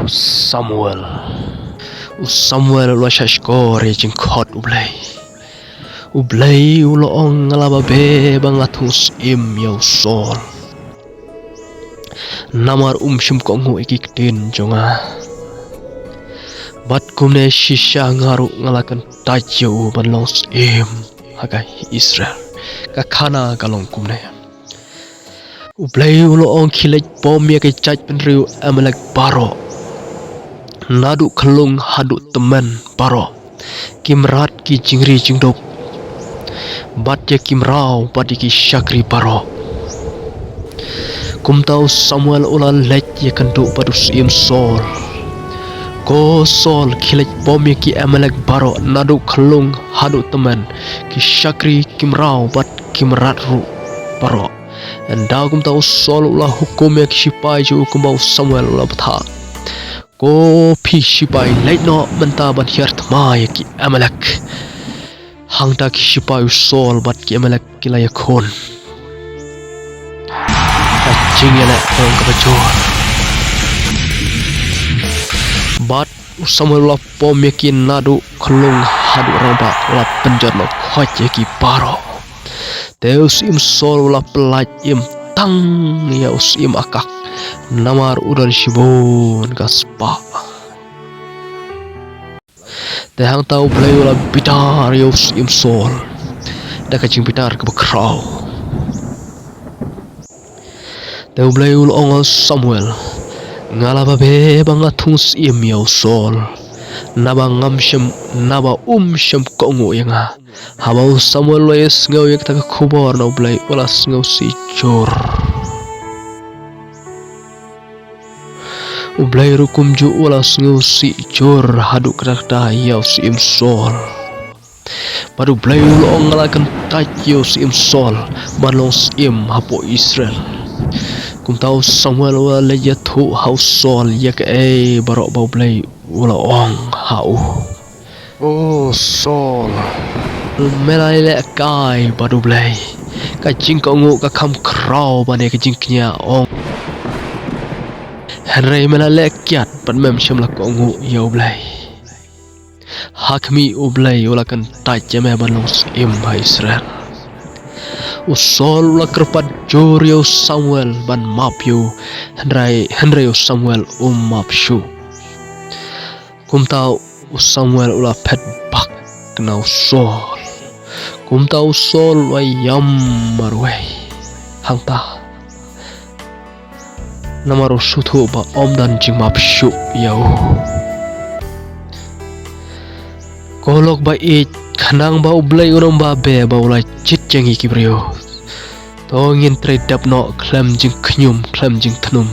Samuel. Samuel ula shashkore jing khot ublay. Ublay ula ong ngalaba be bangatus im yaw sol. Namar shim kongu ikiktin jonga. Bat kumne shisha ngaru ngalakan tajau banlong im hagai Israel. Kakana kalong kumne. Ublay ula ong kilej bom ya ke caj penriu amalek baro. Nadu kelung hadu teman baro. Kimrat ki jingri jingdop. Bat ya kimrau bat ki syakri baro. Kumtau Samuel ula lej ya kendu padus im sol. Ko sol kilej bom ya ki amalek baro. Nadu kelung hadu teman. Ki syakri kimrau bat kimrat ru baro. Anda kum tahu sol ulah hukum yang sipai ju kum bau Samuel ulah betah. Ko pi sipai leit no menta ban hiar tma ya ki Amalek. Hang tak sipai sol bat ki Amalek kila ya kon. Kacing ya nak orang kebajor. Bat Samuel ulah pom ya ki nadu kelung hadu ramba ulah penjar no khoj ya ki baro. Deus im sol ula pelaj im tang ya us im akak namar udan shibon gaspa. Dehang tau play ula bitar ya us im sol. Da kacing bitar ke bakrau. Deu play ula ongol Samuel. Ngalaba be bangatus im ya sol. Naba ngamshem naba shem kongo yanga. Habau Samuel loes ngau yak tak kubor na ublay ulas ngau si jor. Ublay rukum ju ulas ngau si jor hadu kerakta yaw si im sol. Padu ublay ulong ngalakan taj yaw si im sol. Balong si im hapo Israel. Kum tau Samuel ula leja tu hau sol yak barok bau ublay ula ong hau. Oh sol. Melai le kai badu blay. Ka jing ko ngu ka kham kraw bane ka jing knya ong. Henry melai le kyat pan mem sham la ko ngu yaw blay. Hakmi ublay ula kan taj jame balong im ba Israel. Usol ula kerpat jor yaw Samuel ban map yaw Henry Samuel map shu. Kum tau Samuel ula pet bak kenau sol. Kum tau sol wai yam marway hang ta namaru suthu ba om dan jing map shu yau kolok ba i khanang ba ublay unom ba be ba ulai chit jengi kibrio to ngin tredap no klam jing khnyum klam jing thnum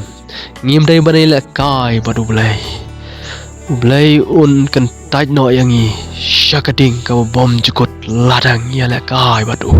ngim dai banai la kai ba ublay ublay un kan taj no yangi syakading ka bom jukut ladang ya la kai batu.